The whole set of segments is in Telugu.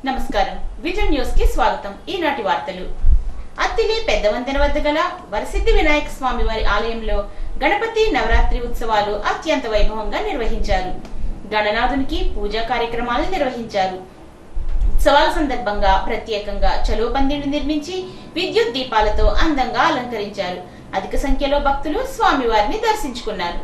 నమస్కారం విజన్ న్యూస్ కి స్వాగతం। ఈనాటి వార్తలు। అత్తిలి పెద్దవంతెన వద్ద గల వరసిద్ధి వినాయక స్వామి వారి ఆలయంలో గణపతి నవరాత్రి ఉత్సవాలు అత్యంత వైభవంగా నిర్వహించారు। గణనాథునికి పూజా కార్యక్రమాలు నిర్వహించారు। ఉత్సవాల సందర్భంగా ప్రత్యేకంగా చలువ పందిళ్లు నిర్మించి విద్యుత్ దీపాలతో అందంగా అలంకరించారు। అధిక సంఖ్యలో భక్తులు స్వామివారిని దర్శించుకున్నారు।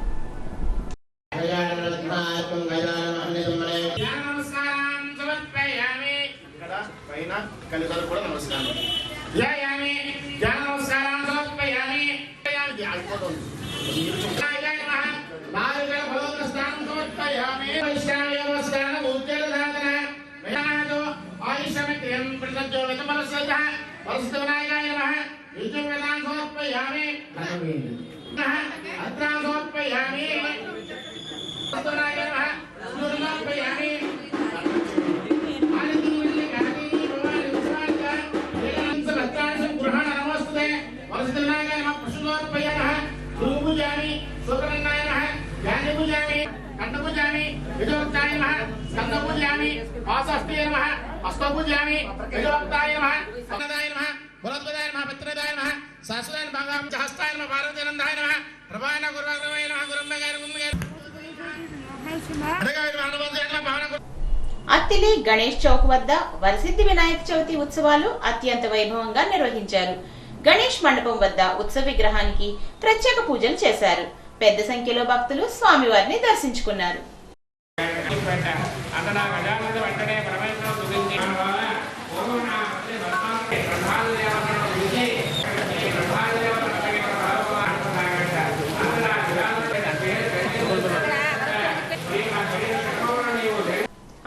అత్తిలి గణేష్ చౌక్ వద్ద వరసిద్ధి వినాయక చవితి ఉత్సవాలు అత్యంత వైభవంగా నిర్వహించారు। గణేష్ మండపం వద్ద ఉత్సవ విగ్రహానికి ప్రత్యేక పూజలు చేశారు। పెద్ద సంఖ్యలో భక్తులు స్వామివారిని దర్శించుకున్నారు।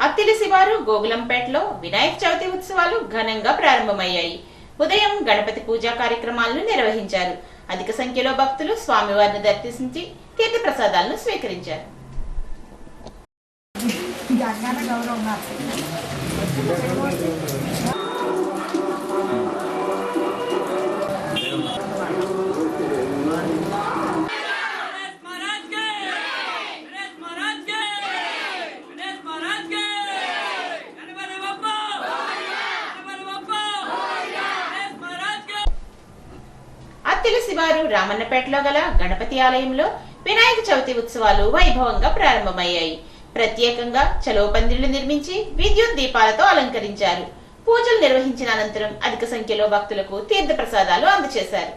అత్తిలి శివారు గోగులంపేటలో వినాయక చవితి ఉత్సవాలు ఘనంగా ప్రారంభమయ్యాయి। ఉదయం గణపతి పూజా కార్యక్రమాలను నిర్వహించారు। అధిక సంఖ్యలో భక్తులు స్వామివారిని దర్శించి తీర్థ ప్రసాదాలను స్వీకరించారు। అత్తిలి శివారు రామన్నపేటలో గల గణపతి ఆలయంలో వినాయక చవితి ఉత్సవాలు వైభవంగా ప్రారంభమయ్యాయి। ప్రత్యేకంగా చలువ పందిళ్లు నిర్మించి విద్యుత్ దీపాలతో అలంకరించారు। పూజలు నిర్వహించిన అనంతరం అధిక సంఖ్యలో భక్తులకు తీర్థ ప్రసాదాలు అందజేశారు।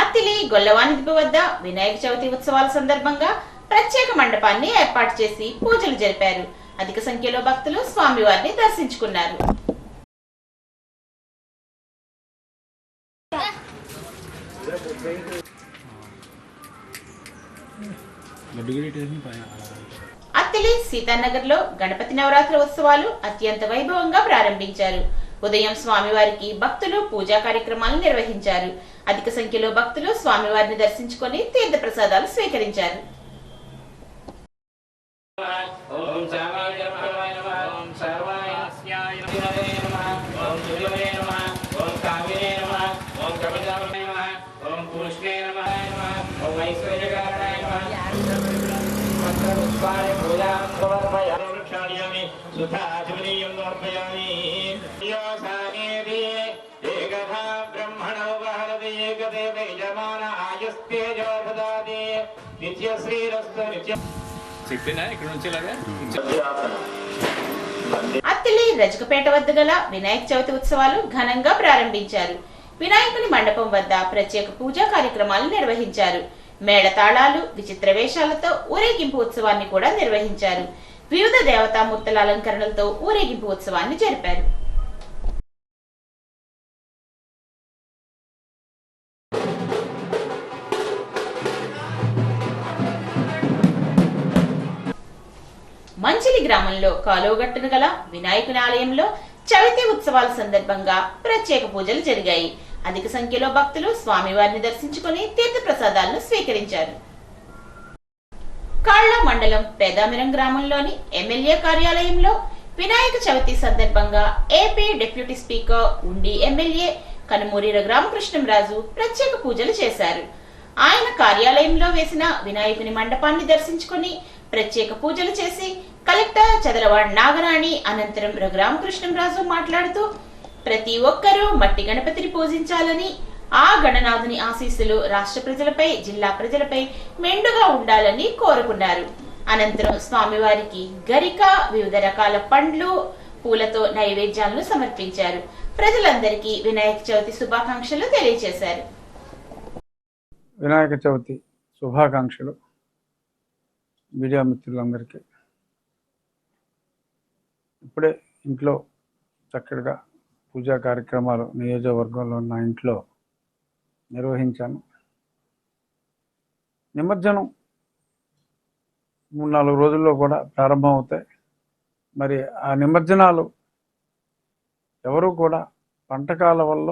అత్తిలి గొల్లవానిదిపి వద్ద వినాయక చవితి ఉత్సవాల సందర్భంగా ప్రత్యేక మండపాన్ని ఏర్పాటు చేసి పూజలు జరిపారు। అధిక సంఖ్యలో భక్తులు స్వామివారిని దర్శించుకున్నారు। అత్తిలి సీతానగర్ లో గణపతి నవరాత్రి ఉత్సవాలు అత్యంత వైభవంగా ప్రారంభించారు। ఉదయం స్వామివారికి భక్తులు పూజా కార్యక్రమాలు నిర్వహించారు। అధిక సంఖ్యలో భక్తులు స్వామివారిని దర్శించుకొని తీర్థ ప్రసాదాలు స్వీకరించారు। అత్తిలి రజకపేట వద్ద గల వినాయక చవితి ఉత్సవాలు ఘనంగా ప్రారంభించారు। వినాయకుని మండపం వద్ద ప్రత్యేక పూజా కార్యక్రమాలు నిర్వహించారు। మేళతాళాలు విచిత్ర వేషాలతో ఊరేగింపు ఉత్సవాన్ని కూడా నిర్వహించారు। వివిధ దేవతామూర్తుల అలంకరణలతో ఊరేగింపు ఉత్సవాన్ని జరిపారు। మంచిలి గ్రామంలో కాలువగట్టున గల వినాయకుని ఆలయంలో చవితి ఉత్సవాల సందర్భంగా ప్రత్యేక పూజలు జరిగాయి. అధిక సంఖ్యలో భక్తులు స్వామివారిని దర్శించుకుని తీర్థ ప్రసాదాలను స్వీకరించారు. కాళ్ళ మండలం పేదామిరం గ్రామంలోని ఎమ్మెల్యే కార్యాలయంలో వినాయక చవితి సందర్భంగా ఏపీ డిప్యూటీ స్పీకర్ ఉండి ఎమ్మెల్యే కనుమూరి రఘురామకృష్ణంరాజు ప్రత్యేక పూజలు చేశారు. ఆయన కార్యాలయంలో వేసిన వినాయకుని మండపాన్ని దర్శించుకుని ప్రత్యేక పూజలు చేసి కలెక్టర్ చదలవాడ నాగరాణి అనంతరం రఘురామకృష్ణంరాజు మాట్లాడుతూ ప్రతి ఒక్కరూ మట్టి గణపతిని పూజించాలని, ఆ గణనాథుని ఆశీస్సులు రాష్ట్ర ప్రజలపై, జిల్లా ప్రజలపై మెండుగా ఉండాలని కోరుకున్నారు. అనంతరం స్వామివారికి గరిక, వివిధ రకాల పండ్లు, పూలతో నైవేద్యాలను సమర్పించారు. ప్రజలందరికీ వినాయక చవితి శుభాకాంక్షలు తెలియజేశారు. వినాయక చవితి శుభాకాంక్షలు మీడియా మిత్రులందరికీ. ఇప్పుడే ఇంట్లో చక్కగా పూజా కార్యక్రమాలు నియోజకవర్గంలో ఉన్న ఇంట్లో నిర్వహించాను. నిమజ్జనం 3-4 రోజుల్లో కూడా ప్రారంభం అవుతాయి. మరి ఆ నిమజ్జనాలు ఎవరు కూడా పంటకాల వల్ల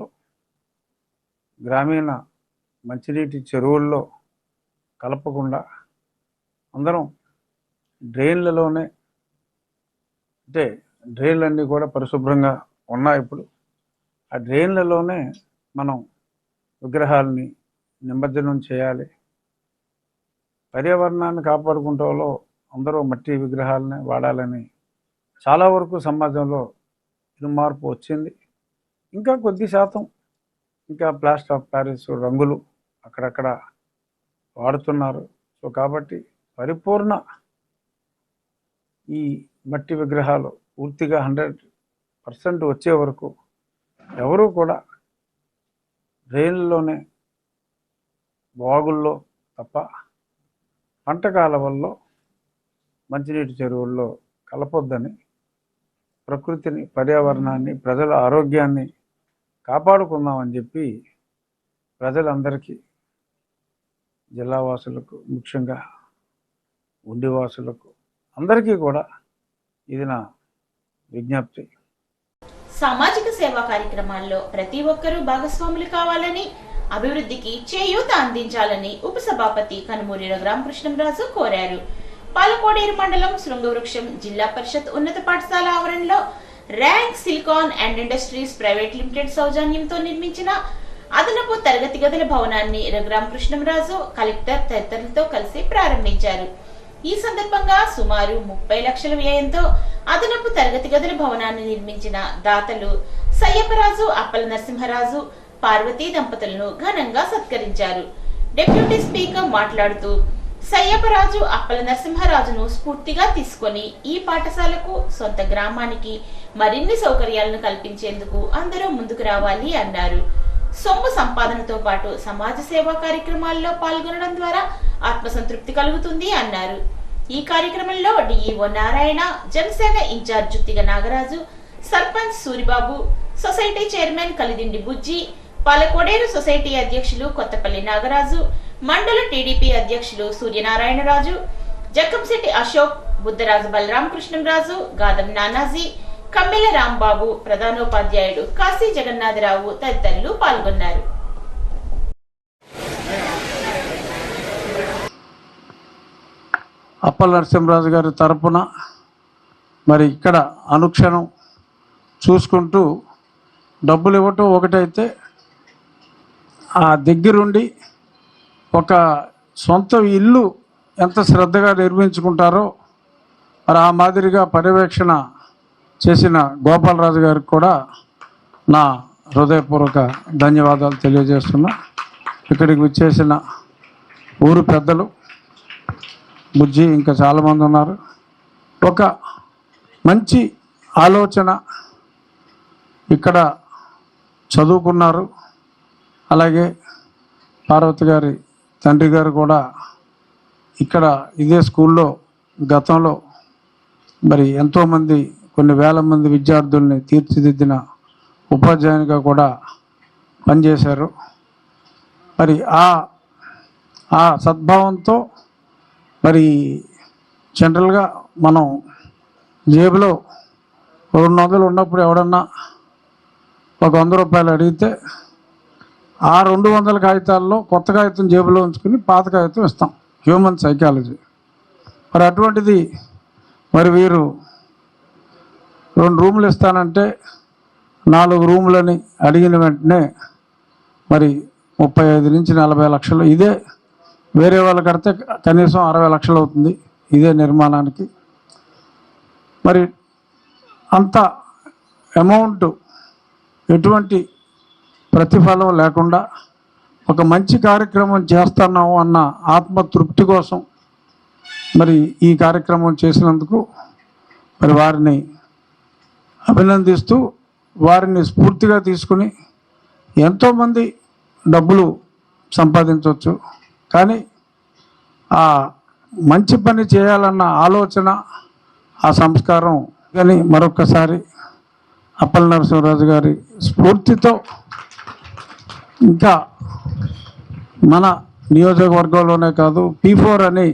గ్రామీణ మంచినీటి చెరువుల్లో కలపకుండా అందరం డ్రైన్లలోనే, అంటే డ్రైన్లన్నీ కూడా పరిశుభ్రంగా ఉన్నాయి. ఇప్పుడు ఆ డ్రైన్లలోనే మనం విగ్రహాలని నిమజ్జనం చేయాలి. పర్యావరణాన్ని కాపాడుకుంటలో అందరూ మట్టి విగ్రహాలని వాడాలని చాలా వరకు సమాజంలో మార్పు వచ్చింది. ఇంకా కొద్ది శాతం ఇంకా ప్లాస్టర్ ఆఫ్ ప్యారిస్ రంగులు అక్కడక్కడ వాడుతున్నారు. సో కాబట్టి పరిపూర్ణ ఈ మట్టి విగ్రహాలు పూర్తిగా 100% వచ్చే వరకు ఎవరూ కూడా డ్రైన్లలోనే, బాగుల్లో తప్ప పంట కాలువల్లో, మంచినీటి చెరువుల్లో కలపొద్దని, ప్రకృతిని, పర్యావరణాన్ని, ప్రజల ఆరోగ్యాన్ని కాపాడుకుందామని చెప్పి ప్రజలందరికీ, జిల్లావాసులకు, ముఖ్యంగా ఉండివాసులకు అందరికీ కూడా ఇది నా విజ్ఞప్తి. సామాజిక సేవా కార్యక్రమాల్లో ప్రతి ఒక్కరూ భాగస్వాములు కావాలని, అభివృద్ధికి చేయూత అందించాలని ఉపసభాపతి కనుమూరి రఘురామకృష్ణంరాజు కోరారు. పాలకోడేరు మండలం శృంగవృక్షం జిల్లా పరిషత్ ఉన్నత పాఠశాల ఆవరణలో rank silicon and industries private limited సౌజన్యంతో నిర్మించిన అదనపు తరగతి గదుల భవనాన్ని రఘురామకృష్ణంరాజు, కలెక్టర్ తదితరులతో కలిసి ప్రారంభించారు. ఈ సందర్భంగా సుమారు 30 లక్షల వ్యయంతో అదనపు తరగతి గదుల భవనాన్ని నిర్మించిన దాతలు సయ్యపరాజు, అప్పల నరసింహరాజు, పార్వతీ దంపతులను ఘనంగా సత్కరించారు. డిప్యూటీ స్పీకర్ మాట్లాడుతూ సయ్యపరాజు, అప్పల నరసింహరాజును స్ఫూర్తిగా తీసుకొని ఈ పాఠశాలకు, సొంత గ్రామానికి మరిన్ని సౌకర్యాలను కల్పించేందుకు అందరూ ముందుకు రావాలి అన్నారు. సొమ్ము సంపాదనతో పాటు సమాజ సేవా కార్యక్రమాల్లో పాల్గొనడం ద్వారా ఆత్మసంతృప్తి కలుగుతుంది అన్నారు. ఈ కార్యక్రమంలో DEO Narayana, Janasena incharge Juttiga Nagaraju, sarpanch Suribabu, society chairman Kalidindi Bujji, Palakoderu society అధ్యక్షులు కొత్తపల్లి నాగరాజు, మండల టీడీపీ అధ్యక్షులు సూర్యనారాయణరాజు, జక్కంశెట్టి అశోక్, బుద్ధరాజు బలరామకృష్ణంరాజు, గాదం నానాజీ, కమ్మెల రాంబాబు, ప్రధానోపాధ్యాయుడు కాశీ జగన్నాథరావు తదితరులు పాల్గొన్నారు. అప్పల నరసింహరాజు గారి తరపున మరి ఇక్కడ అనుక్షణం చూసుకుంటూ డబ్బులు ఇవ్వటం ఒకటైతే, ఆ దగ్గరుండి ఒక సొంత ఇల్లు ఎంత శ్రద్ధగా నిర్మించుకుంటారో మరి ఆ మాదిరిగా పర్యవేక్షణ చేసిన గోపాలరాజు గారికి కూడా నా హృదయపూర్వక ధన్యవాదాలు తెలియజేస్తున్నా. ఇక్కడికి వచ్చేసిన ఊరు పెద్దలు, బుజ్జి, ఇంకా చాలామంది ఉన్నారు. ఒక మంచి ఆలోచన, ఇక్కడ చదువుకున్నారు. అలాగే పార్వతి గారి తండ్రి గారు కూడా ఇక్కడ ఇదే స్కూల్లో గతంలో మరి ఎంతోమంది, కొన్ని వేల మంది విద్యార్థుల్ని తీర్చిదిద్దిన ఉపాధ్యాయునిగా కూడా పనిచేశారు. మరి ఆ సద్భావంతో మరి జనరల్గా మనం జేబులో 200 ఉన్నప్పుడు ఎవడన్నా ఒక 100 రూపాయలు అడిగితే ఆ 200 కాగితాల్లో కొత్త కాగితం జేబులో ఉంచుకుని పాత కాగితం ఇస్తాం. Human psychology. మరి అటువంటిది మరి వీరు 2 రూములు ఇస్తానంటే 4 రూములని అడిగిన వెంటనే మరి 35 నుంచి 40 లక్షలు, ఇదే వేరే వాళ్ళు కడితే కనీసం 60 లక్షలు అవుతుంది ఇదే నిర్మాణానికి. మరి అంత అమౌంట్ ఎటువంటి ప్రతిఫలం లేకుండా ఒక మంచి కార్యక్రమం చేస్తున్నాము అన్న ఆత్మతృప్తి కోసం మరి ఈ కార్యక్రమం చేసినందుకు మరి వారిని అభినందిస్తూ వారిని స్ఫూర్తిగా తీసుకుని ఎంతోమంది డబ్బులు సంపాదించవచ్చు, కానీ ఆ మంచి పని చేయాలన్న ఆలోచన, ఆ సంస్కారం కానీ మరొక్కసారి అప్పల నరసింహరాజు గారి స్ఫూర్తితో ఇంకా మన నియోజకవర్గంలోనే కాదు P4 అని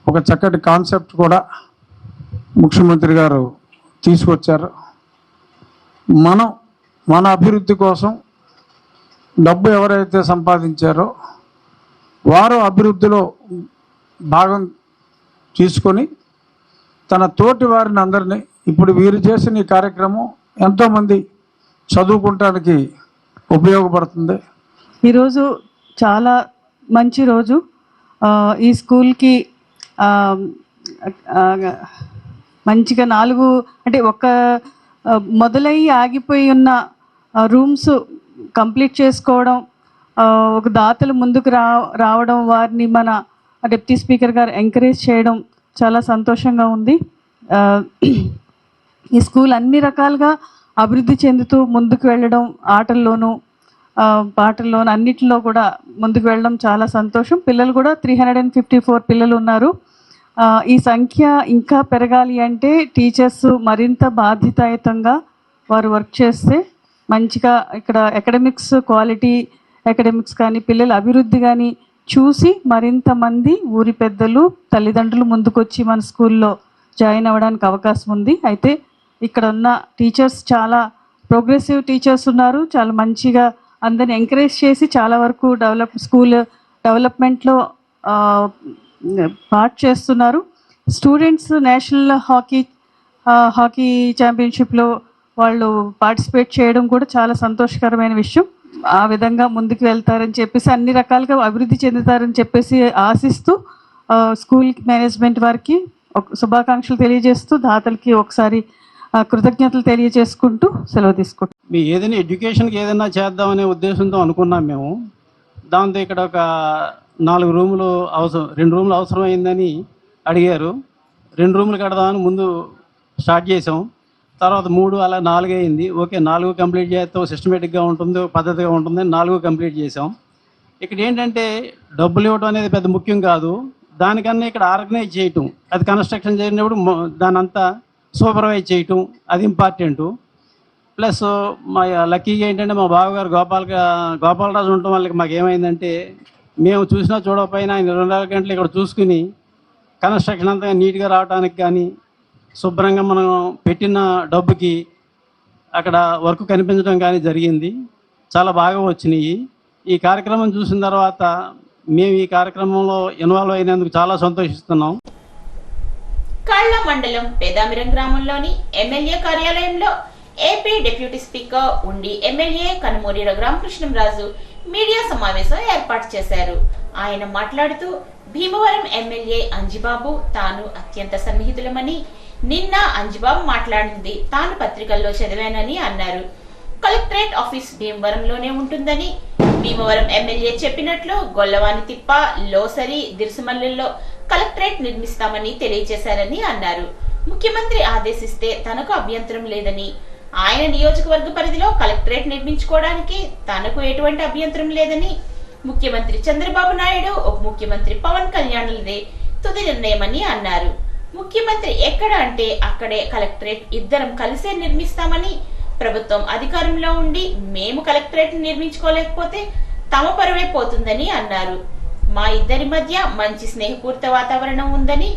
ఒక చక్కటి కాన్సెప్ట్ కూడా ముఖ్యమంత్రి గారు తీసుకొచ్చారు. మన అభివృద్ధి కోసం డబ్బు ఎవరైతే సంపాదించారో వారు అభివృద్ధిలో భాగం తీసుకొని తన తోటి వారిని అందరినీ, ఇప్పుడు వీరు చేసిన ఈ కార్యక్రమం ఎంతోమంది చదువుకుంటానికి ఉపయోగపడుతుంది. ఈరోజు చాలా మంచి రోజు. ఈ స్కూల్కి మంచిగా 4 అంటే ఒక మొదలయ్యి ఆగిపోయి ఉన్న రూమ్స్ కంప్లీట్ చేసుకోవడం, ఒక దాతలు ముందుకు రావడం, వారిని మన డిప్యూటీ స్పీకర్ గారు ఎంకరేజ్ చేయడం చాలా సంతోషంగా ఉంది. ఈ స్కూల్ అన్ని రకాలుగా అభివృద్ధి చెందుతూ ముందుకు వెళ్ళడం, ఆటల్లోనూ పాటల్లోనూ అన్నిటిలో కూడా ముందుకు వెళ్ళడం చాలా సంతోషం. పిల్లలు కూడా 354 పిల్లలు ఉన్నారు. ఈ సంఖ్య ఇంకా పెరగాలి అంటే టీచర్స్ మరింత బాధ్యతాయుతంగా వారు వర్క్ చేస్తే మంచిగా ఇక్కడ అకాడమిక్స్ క్వాలిటీ, అకాడమిక్స్ కానీ పిల్లల అభివృద్ధి కానీ చూసి మరింత మంది ఊరి పెద్దలు, తల్లిదండ్రులు ముందుకొచ్చి మన స్కూల్లో జాయిన్ అవ్వడానికి అవకాశం ఉంది. అయితే ఇక్కడ ఉన్న టీచర్స్ చాలా ప్రోగ్రెసివ్ టీచర్స్ ఉన్నారు. చాలా మంచిగా అందరిని ఎంకరేజ్ చేసి చాలా వరకు స్కూల్ డెవలప్మెంట్లో పార్ట్ చేస్తున్నారు. స్టూడెంట్స్ నేషనల్ హాకీ ఛాంపియన్షిప్లో వాళ్ళు పార్టిసిపేట్ చేయడం కూడా చాలా సంతోషకరమైన విషయం. ఆ విధంగా ముందుకు వెళ్తారని చెప్పేసి, అన్ని రకాలుగా అభివృద్ధి చెందుతారని చెప్పేసి ఆశిస్తూ స్కూల్ మేనేజ్మెంట్ వారికి శుభాకాంక్షలు తెలియజేస్తూ, దాతలకి ఒకసారి కృతజ్ఞతలు తెలియజేసుకుంటూ సెలవు తీసుకుంటాం. మీ ఏదైనా ఎడ్యుకేషన్కి ఏదైనా చేద్దామనే ఉద్దేశంతో అనుకున్నాం మేము. దాంతో ఇక్కడ ఒక 4 రూములు అవసరం, 2 రూములు అవసరమైందని అడిగారు. 2 రూములు కడదామని ముందు స్టార్ట్ చేసాం. తర్వాత 3 అలా 4 అయింది. ఓకే, 4 కంప్లీట్ చేస్తే సిస్టమేటిక్గా ఉంటుంది, పద్ధతిగా ఉంటుందని 4 కంప్లీట్ చేసాం. ఇక్కడ ఏంటంటే డబ్బులు ఇవ్వడం అనేది పెద్ద ముఖ్యం కాదు, దానికన్నా ఇక్కడ ఆర్గనైజ్ చేయటం, అది కన్స్ట్రక్షన్ చేసినప్పుడు దాని అంతా సూపర్వైజ్ చేయటం, అది ఇంపార్టెంటు. ప్లస్ మా లక్కీగా ఏంటంటే మా బావగారు గోపాలరాజు ఉండటం వల్ల మాకు ఏమైందంటే, మేము చూసినా చూడకపోయినా ఆయన 24 గంటలు ఇక్కడ చూసుకుని కన్స్ట్రక్షన్ అంతా నీట్గా రావడానికి కానీ, శుభ్రంగా మనం పెట్టిన డబ్బుకి అక్కడ వర్క్ కనిపించడం కానీ జరిగింది. చాలా బాగా వచ్చినాయి. ఈ కార్యక్రమం చూసిన తర్వాత మేము ఈ కార్యక్రమంలో ఇన్వాల్వ్ అయినందుకు చాలా సంతోషిస్తున్నాం. కళ్ళ మండలం పేదామిరం గ్రామంలోని ఎమ్మెల్యే కార్యాలయంలో ఏపీ డిప్యూటీ స్పీకర్ ఉండి ఎమ్మెల్యే కనుమూరి రఘురామకృష్ణంరాజు మీడియా సమావేశం ఏర్పాటు చేశారు. ఆయన మాట్లాడుతూ భీమవరం ఎమ్మెల్యే అంజిబాబు తాను అత్యంత సన్నిహితులమని, నిన్న అంజిబాబు మాట్లాడింది తాను పత్రికల్లో చదివానని అన్నారు. కలెక్టరేట్ ఆఫీస్ భీమవరంలోనే ఉంటుందని, భీమవరం ఎమ్మెల్యే చెప్పినట్లు గొల్లవాని తిప్ప, లోసరి, దిర్సుమల్లుల్లో కలెక్టరేట్ నిర్మిస్తామని తెలియజేశారని అన్నారు. ముఖ్యమంత్రి ఆదేశిస్తే తనకు అభ్యంతరం లేదని, ఆయన నియోజకవర్గ పరిధిలో కలెక్టరేట్ నిర్మించుకోవడానికి తనకు ఎటువంటి అభ్యంతరం లేదని, ముఖ్యమంత్రి చంద్రబాబు నాయుడు, ఉప ముఖ్యమంత్రి పవన్ కళ్యాణ్లదే తుది నిర్ణయమని అన్నారు. ముఖ్యమంత్రి ఎక్కడ అంటే అక్కడే కలెక్టరేట్ ఇద్దరం కలిసే నిర్మిస్తామని, ప్రభుత్వం అధికారంలో ఉండి మేము కలెక్టరేట్ నిర్మించుకోలేకపోతే తమ పరువే పోతుందని అన్నారు. మా ఇద్దరి మధ్య మంచి స్నేహపూరిత వాతావరణం ఉందని,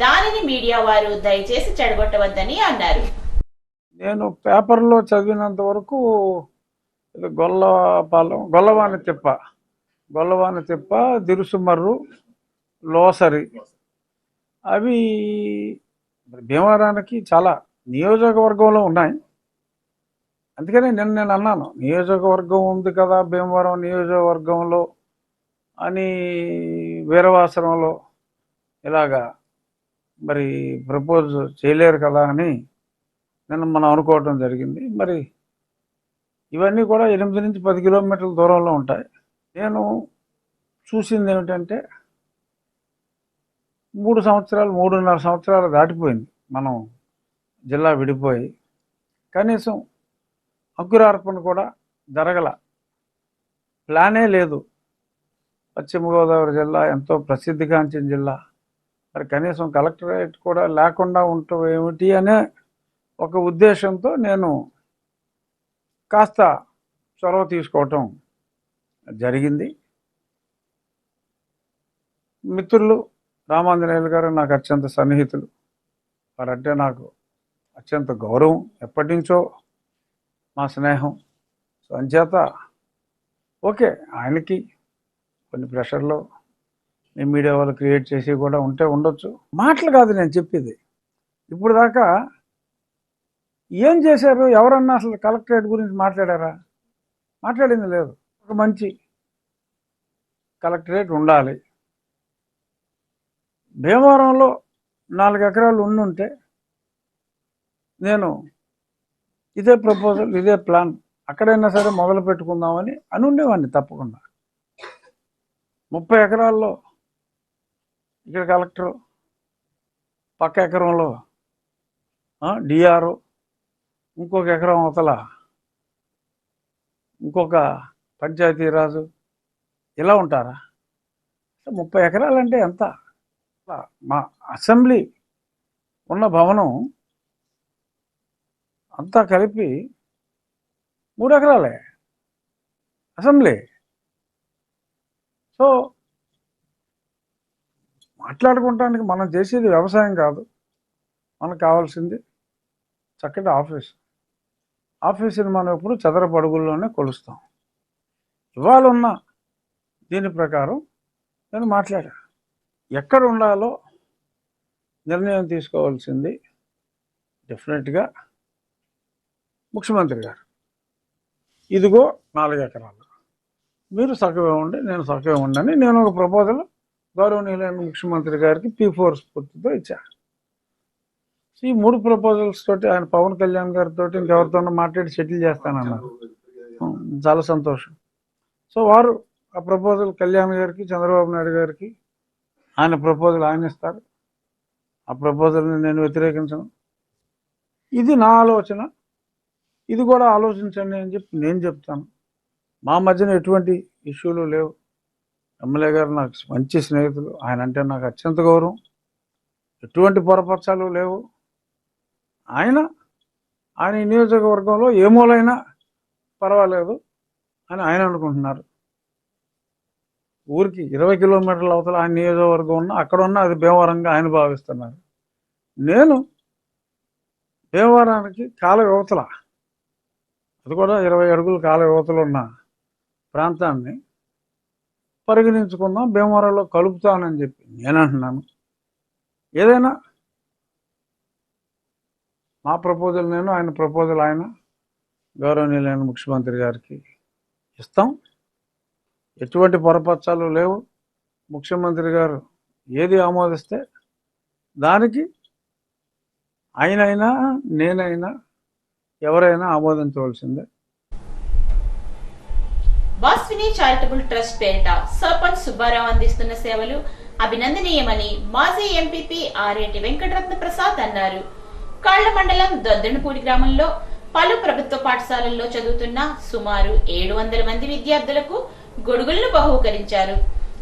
దానిని మీడియా వారు దయచేసి చెడగొట్టవద్దని అన్నారు. నేను పేపర్లో చదివినంత వరకు ఇది గొల్లవాని తిప్ప దిరుసుమర్రు లోసరి అవి భీమవరానికి చాలా నియోజకవర్గంలో ఉన్నాయి. అందుకని నేను అన్నాను, నియోజకవర్గం ఉంది కదా భీమవరం నియోజకవర్గంలో అని వీరవాసరంలో ఇలాగా మరి ప్రపోజ్ చేయలేరు కదా అని మనం అనుకోవటం జరిగింది. మరి ఇవన్నీ కూడా 8 నుంచి 10 కిలోమీటర్ల దూరంలో ఉంటాయి. నేను చూసింది ఏమిటంటే 3.5 సంవత్సరాలు దాటిపోయింది మనం జిల్లా విడిపోయి. కనీసం అంకురార్పణ కూడా జరగల, ప్లానే లేదు. పశ్చిమ గోదావరి జిల్లా ఎంతో ప్రసిద్ధిగాంచిన జిల్లా, మరి కనీసం కలెక్టరేట్ కూడా లేకుండా ఉండటం ఏమిటి అనే ఒక ఉద్దేశంతో నేను కాస్త చొరవ తీసుకోవటం జరిగింది. మిత్రులు రామాంజనేయులు గారు నాకు అత్యంత సన్నిహితులు, వారంటే నాకు అత్యంత గౌరవం, ఎప్పటి నుంచో మా స్నేహం. సో అంచేత ఓకే, ఆయనకి కొన్ని ప్రెషర్లో మీ మీడియా వాళ్ళు క్రియేట్ చేసి కూడా ఉండొచ్చు. మాటలు కాదు నేను చెప్పేది. ఇప్పుడు దాకా ఏం చేశారు? ఎవరన్నా అసలు కలెక్టరేట్ గురించి మాట్లాడారా? మాట్లాడింది లేదు. ఒక మంచి కలెక్టరేట్ ఉండాలి. భీమవరంలో 4 ఎకరాలు ఉండుంటే నేను ఇదే ప్రపోజల్, ఇదే ప్లాన్ అక్కడైనా సరే మొదలు పెట్టుకుందామని ఉండేవాడిని తప్పకుండా. 30 ఎకరాల్లో ఇక్కడ కలెక్టరు, పక్క ఎకరంలో డిఆర్ఓ, ఇంకొక ఎకరం అవతల ఇంకొక పంచాయతీరాజు, ఇలా ఉంటారా? 30 ఎకరాలంటే ఎంత? మా అసెంబ్లీ ఉన్న భవనం అంతా కలిపి 3 ఎకరాలే అసెంబ్లీ. సో మాట్లాడుకోవటానికి మనం చేసేది వ్యవసాయం కాదు, మనకు కావాల్సింది చక్కటి ఆఫీసుని మనం ఎప్పుడు చదరపు అడుగుల్లోనే కొలుస్తాం. ఇవాళ ఉన్న దీని ప్రకారం నేను మాట్లాడా. ఎక్కడ ఉండాలో నిర్ణయం తీసుకోవాల్సింది డెఫినెట్గా ముఖ్యమంత్రి గారు. ఇదిగో 4 ఎకరాలు, మీరు సగం ఇవ్వండి, నేను సగం ఇవ్వండి అని నేను ఒక ప్రపోజల్ గౌరవనీయులైన ముఖ్యమంత్రి గారికి P4 స్ఫూర్తితో ఇచ్చా. ఈ 3 ప్రపోజల్స్ తోటి ఆయన పవన్ కళ్యాణ్ గారితో ఇంకెవరితోనో మాట్లాడి సెటిల్ చేస్తానన్నారు. చాలా సంతోషం. సో వారు ఆ ప్రపోజల్ కళ్యాణ్ గారికి, చంద్రబాబు నాయుడు గారికి ఆయన ప్రపోజల్ ఆయన ఇస్తారు. ఆ ప్రపోజల్ని నేను వ్యతిరేకించను. ఇది నా ఆలోచన, ఇది కూడా ఆలోచించండి అని చెప్పి నేను చెప్తాను. మా మధ్యన ఎటువంటి ఇష్యూలు లేవు. ఎమ్మెల్యే గారు నాకు మంచి స్నేహితులు, ఆయన అంటే నాకు అత్యంత గౌరవం, ఎటువంటి పొరపక్షాలు లేవు. ఆయన నియోజకవర్గంలో ఏ మూలైనా పర్వాలేదు అని ఆయన అనుకుంటున్నారు. ఊరికి 20 కిలోమీటర్ల అవతల ఆయన నియోజకవర్గం ఉన్న అక్కడ ఉన్న అది భీమవరంగా ఆయన భావిస్తున్నారు. నేను భీమవరానికి కాల యువతల, అది కూడా 20 అడుగుల కాల యువతలు ఉన్న ప్రాంతాన్ని పరిగణించుకుందాం, భీమవరంలో కలుపుతానని చెప్పి నేను అంటున్నాను. ఏదైనా మా ప్రపోజల్ నేను, ఆయన ప్రపోజల్ ఆయన గౌరవనీయులైన ముఖ్యమంత్రి గారికి ఇస్తాం. ఎటువంటి పొరపచ్చాలు లేవు. ముఖ్యమంత్రి గారు ఏది ఆమోదిస్తే దానికి ఆయనైనా నేనైనా ఎవరైనా ఆమోదించవలసిందే. వాస్విని చారిటబుల్ ట్రస్ట్ పేరిట సర్పంచ్ సుబ్బారావు అందిస్తున్న సేవలు అభినందనీయమని మాజీ ఎంపీపీ ఆరేటి వెంకటరత్న ప్రసాద్ అన్నారు. కాళ్ల మండలం దొద్దనపూడి గ్రామంలో పలు ప్రభుత్వ పాఠశాలల్లో చదువుతున్న సుమారు 700 మంది విద్యార్థులకు గొడుగులను బహూకరించారు.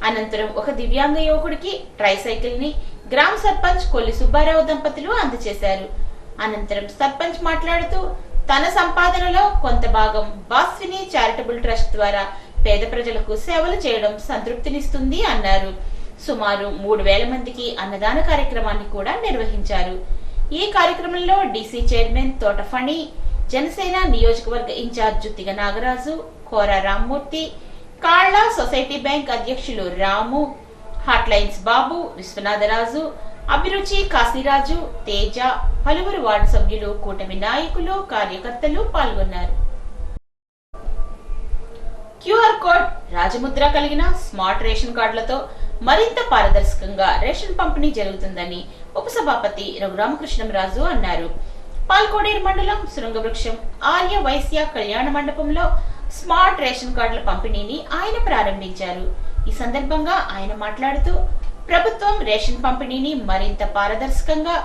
అనంతరం ఒక దివ్యాంగ యువకుడికి ట్రైసైకిల్ ని గ్రామ సర్పంచ్ కొల్లి సుబ్బారావు దంపతులు అందజేశారు. అనంతరం సర్పంచ్ మాట్లాడుతూ తన సంపాదనలో కొంత భాగం వాస్విని చారిటబుల్ ట్రస్ట్ ద్వారా పేద ప్రజలకు సేవలు చేయడం సంతృప్తినిస్తుంది అన్నారు. సుమారు 3,000 మందికి అన్నదాన కార్యక్రమాన్ని కూడా నిర్వహించారు. ఈ కార్యక్రమంలో డీసీ చైర్మన్ తోటఫణి, జనసేన నియోజకవర్గ ఇన్ఛార్జ్ జుత్తిగ నాగరాజు, కోర రామ్మూర్తి, కాళ్ల సొసైటీ బ్యాంక్ అధ్యక్షులు రాము, హాట్లైన్స్ బాబు, విశ్వనాథరాజు, అభిరుచి కాశీరాజు, తేజ, పలువురు వార్డు సభ్యులు, కూటమి నాయకులు, కార్యకర్తలు పాల్గొన్నారు. క్యూఆర్ కోడ్, రాజముద్ర కలిగిన స్మార్ట్ రేషన్ కార్డులతో మరింత పారదర్శకంగా రేషన్ పంపిణీ జరుగుతుందని ఉపసభాపతి రఘురామకృష్ణంరాజు అన్నారు. పాల్కోడేరు మండలం శృంగవృక్షం ఆర్య వైశ్య కళ్యాణ మండపంలో స్మార్ట్ రేషన్ కార్డుల పంపిణీని ఆయన ప్రారంభించారు. ఈ సందర్భంగా ఆయన మాట్లాడుతూ ప్రభుత్వం రేషన్ పంపిణీని మరింత పారదర్శకంగా,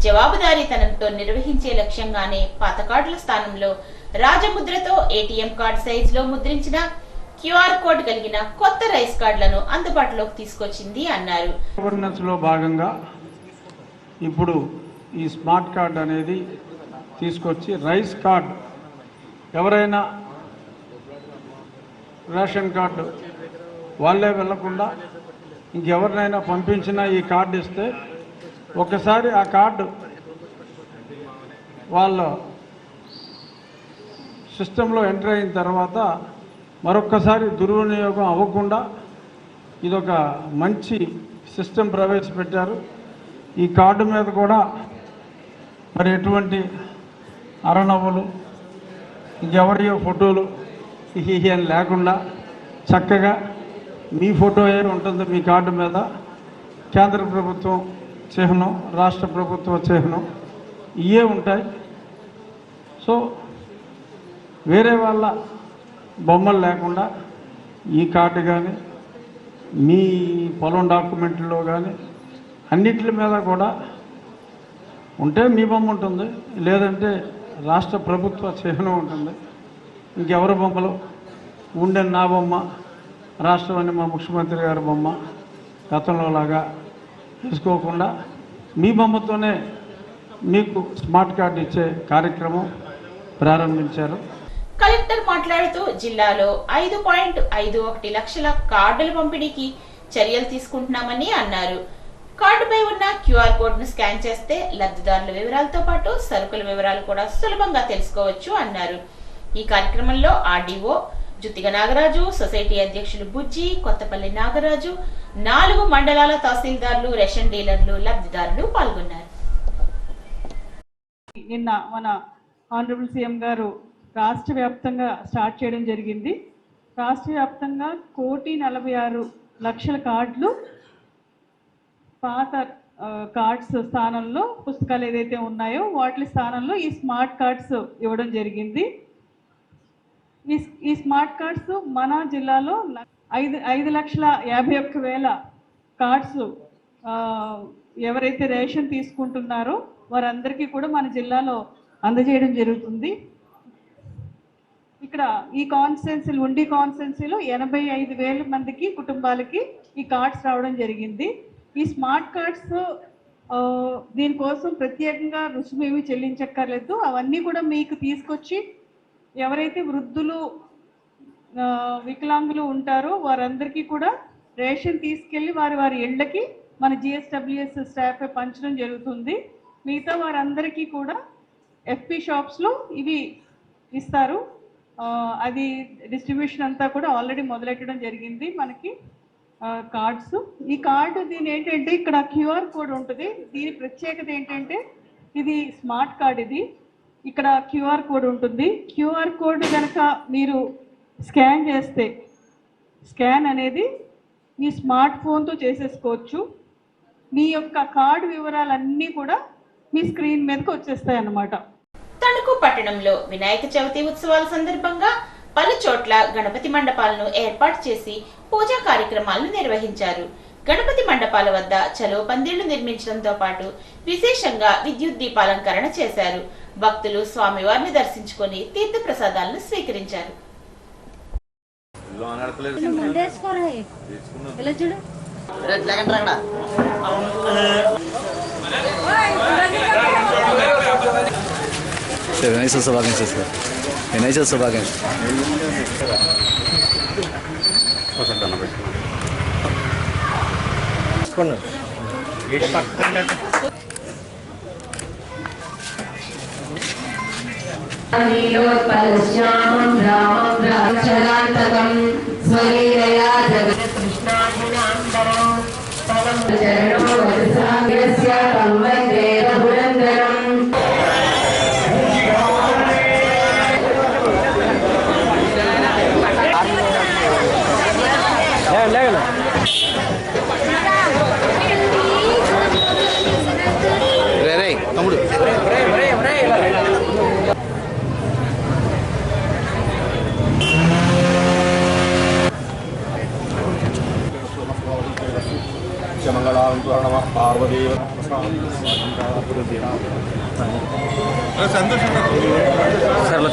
జవాబుదారీతనంతో నిర్వహించే లక్ష్యంగానే పాత కార్డుల స్థానంలో రాజముద్రతో ఏటీఎం కార్డు సైజులో ముద్రించిన క్యూఆర్ కోడ్ కలిగిన కొత్త రైస్ కార్డులను అందుబాటులోకి తీసుకొచ్చింది అన్నారు. గవర్నెన్స్ లో భాగంగా ఇప్పుడు ఈ స్మార్ట్ కార్డ్ అనేది తీసుకొచ్చి రైస్ కార్డు ఎవరైనా రేషన్ కార్డు వాళ్ళే వెళ్లకుండా ఇంకెవరినైనా పంపించినా ఈ కార్డు ఇస్తే ఒకసారి ఆ కార్డు వాళ్ళ సిస్టంలో ఎంటర్ అయిన తర్వాత మరొక్కసారి దుర్వినియోగం అవ్వకుండా ఇదొక మంచి సిస్టమ్ ప్రవేశపెట్టారు. ఈ కార్డు మీద కూడా మరి ఎటువంటి అరనవ్వులు, ఇంకెవరియో ఫోటోలు అని లేకుండా చక్కగా మీ ఫోటో ఏ ఉంటుంది మీ కార్డు మీద. కేంద్ర ప్రభుత్వం చిహ్నం, రాష్ట్ర ప్రభుత్వ చిహ్నం ఇవే ఉంటాయి. సో వేరే వాళ్ళ బొమ్మలు లేకుండా ఈ కార్డు కానీ మీ పొలం డాక్యుమెంట్లో కానీ అన్నిటి మీద కూడా ఉంటే మీ బొమ్మ ఉంటుంది, లేదంటే రాష్ట్ర ప్రభుత్వ చిహ్నం ఉంటుంది. ఇంకెవరి బొమ్మలు ఉండే నా బొమ్మ, రాష్ట్రం అని మా ముఖ్యమంత్రి గారి బొమ్మ గతంలో లాగా తీసుకోకుండా మీ బొమ్మతోనే మీకు స్మార్ట్ కార్డు ఇచ్చే కార్యక్రమం ప్రారంభించారు. కలెక్టర్ మాట్లాడుతూ జిల్లాలో 5.51 లక్షల కార్డుల పంపిణీకి చర్యలు తీసుకుంటున్నామని అన్నారు. కార్డుపై ఉన్న క్యూఆర్ కోడ్ ను స్కాన్ చేస్తే లబ్ధిదారుల వివరాలతో పాటు సరుకుల వివరాలు కూడా సులభంగా తెలుసుకోవచ్చు అన్నారు. ఈ కార్యక్రమంలో ఆర్డీఓ జుత్తిగ నాగరాజు, సొసైటీ అధ్యక్షులు బుజ్జి, కొత్తపల్లి నాగరాజు, 4 మండలాల తహసీల్దార్లు, రేషన్ డీలర్లు, లబ్ధిదారులు పాల్గొన్నారు. నిన్న మన ఆనరబుల్ సీఎం గారు రాష్ట్ర వ్యాప్తంగా స్టార్ట్ చేయడం జరిగింది. రాష్ట్ర వ్యాప్తంగా 1,46,00,000 కార్డులు పాత కార్డ్స్ స్థానంలో పుస్తకాలు ఏదైతే ఉన్నాయో వాటి స్థానంలో ఈ స్మార్ట్ కార్డ్స్ ఇవ్వడం జరిగింది. ఈ స్మార్ట్ కార్డ్స్ మన జిల్లాలో 5,51,000 కార్డ్స్ ఎవరైతే రేషన్ తీసుకుంటున్నారో వారందరికీ కూడా మన జిల్లాలో అందజేయడం జరుగుతుంది. ఇక్కడ ఈ కాన్స్టిట్యున్సీలు ఉండి కాన్స్టిట్యున్సీలో 85,000 మందికి కుటుంబాలకి ఈ కార్డ్స్ రావడం జరిగింది. ఈ స్మార్ట్ కార్డ్స్ దీనికోసం ప్రత్యేకంగా రుసుము ఏమీ చెల్లించక్కర్లేదు. అవన్నీ కూడా మీకు తీసుకొచ్చి ఎవరైతే వృద్ధులు, వికలాంగులు ఉంటారో వారందరికీ కూడా రేషన్ తీసుకెళ్ళి వారి ఇళ్ళకి మన GSWS స్టాఫ్ పంచడం జరుగుతుంది. మిగతా వారందరికీ కూడా FP షాప్స్లో ఇవి ఇస్తారు. అది డిస్ట్రిబ్యూషన్ అంతా కూడా ఆల్రెడీ మొదలెట్టడం జరిగింది మనకి కార్డ్స్. ఈ కార్డు దీని ఏంటంటే ఇక్కడ క్యూఆర్ కోడ్ ఉంటుంది. దీని ప్రత్యేకత ఏంటంటే ఇది స్మార్ట్ కార్డ్. ఇది ఇక్కడ క్యూఆర్ కోడ్ ఉంటుంది. క్యూఆర్ కోడ్ కనుక మీరు స్కాన్ చేస్తే స్కాన్ అనేది మీ స్మార్ట్ ఫోన్తో చేసేసుకోవచ్చు. మీ యొక్క కార్డు వివరాలన్నీ కూడా మీ స్క్రీన్ మీదకి వచ్చేస్తాయి అన్నమాట. తణుకు పట్టణంలో వినాయక చవితి ఉత్సవాల సందర్భంగా పలు చోట్ల గణపతి మండపాలను ఏర్పాటు చేసి పూజా కార్యక్రమాలను నిర్వహించారు. గణపతి మండపాల వద్ద చలో పందిళ్లు నిర్మించడంతో పాటు విశేషంగా విద్యుత్ దీపాలంకరణ చేశారు. భక్తులు స్వామివారిని దర్శించుకొని తీర్థ ప్రసాదాలను స్వీకరించారు. వినాయక శుభాకాంక్షలు సార్. వినాయక శుభాకాంక్షలు. తీసుకోండి. నీలోత్పలశ్యామం రామం రాక్షరాంతకం స్వలీలయా జగత్కృష్ణాభినాంబరం పరం చరణో వదసాగ్రస్య తం వందే రఘునందనం. తమ్ముడు సర్లే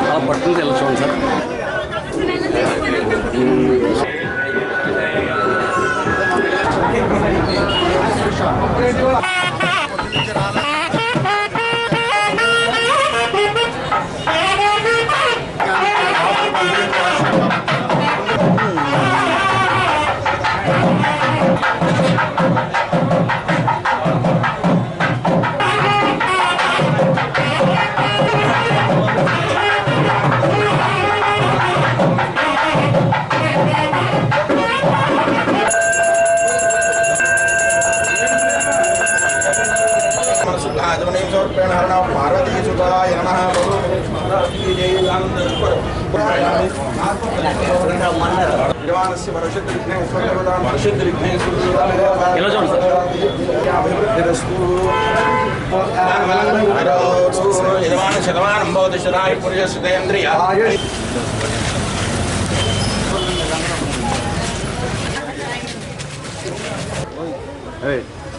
అలా పట్టుకుని వెళ్ళి చూడండి సార్.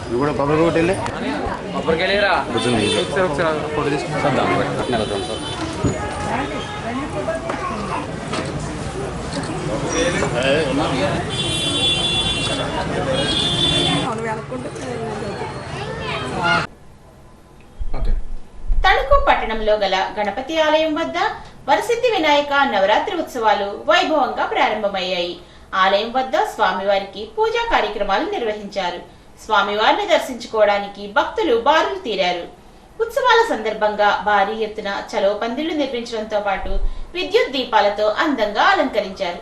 నువ్వు కూడా కొబ్బరి ఒకటి వెళ్ళి తణుకు పట్టణంలో గల గణపతి ఆలయం వద్ద వరసిద్ధి వినాయక నవరాత్రి ఉత్సవాలు వైభవంగా ప్రారంభమయ్యాయి. ఆలయం వద్ద స్వామివారికి పూజా కార్యక్రమాలు నిర్వహించారు. స్వామివారిని దర్శించుకోవడానికి భక్తులు బారులు తీరారు. ఉత్సవాల సందర్భంగా భారీ ఎత్తున చలో పందిళ్లు నిర్మించడంతో పాటు విద్యుత్ దీపాలతో అందంగా అలంకరించారు.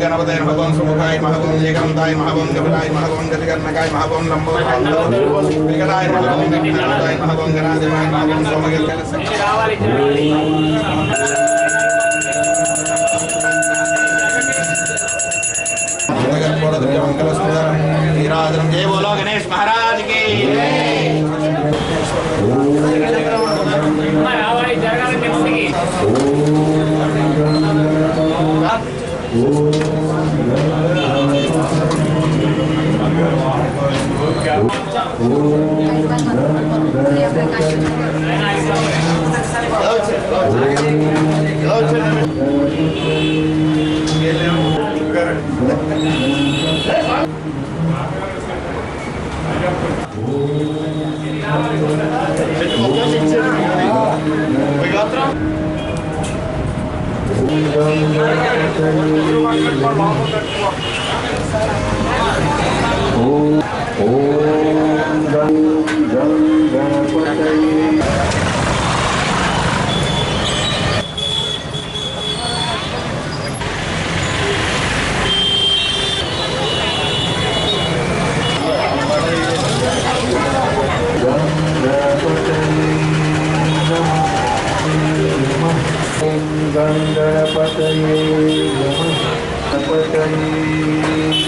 गणपतये महगों सुमुखाय महगों एकंताय महगों गभीराय महगों गतिकर्णकाय महगों लंबोदराय महगों गतिकर्णकाय महगों गणाधिपाय महगों मंगल सुंदर नीराजन जय बोलो गणेश महाराज की Namo గణపతయే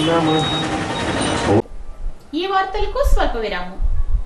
నమః. ఈ వార్తలకు స్వల్ప విరామం.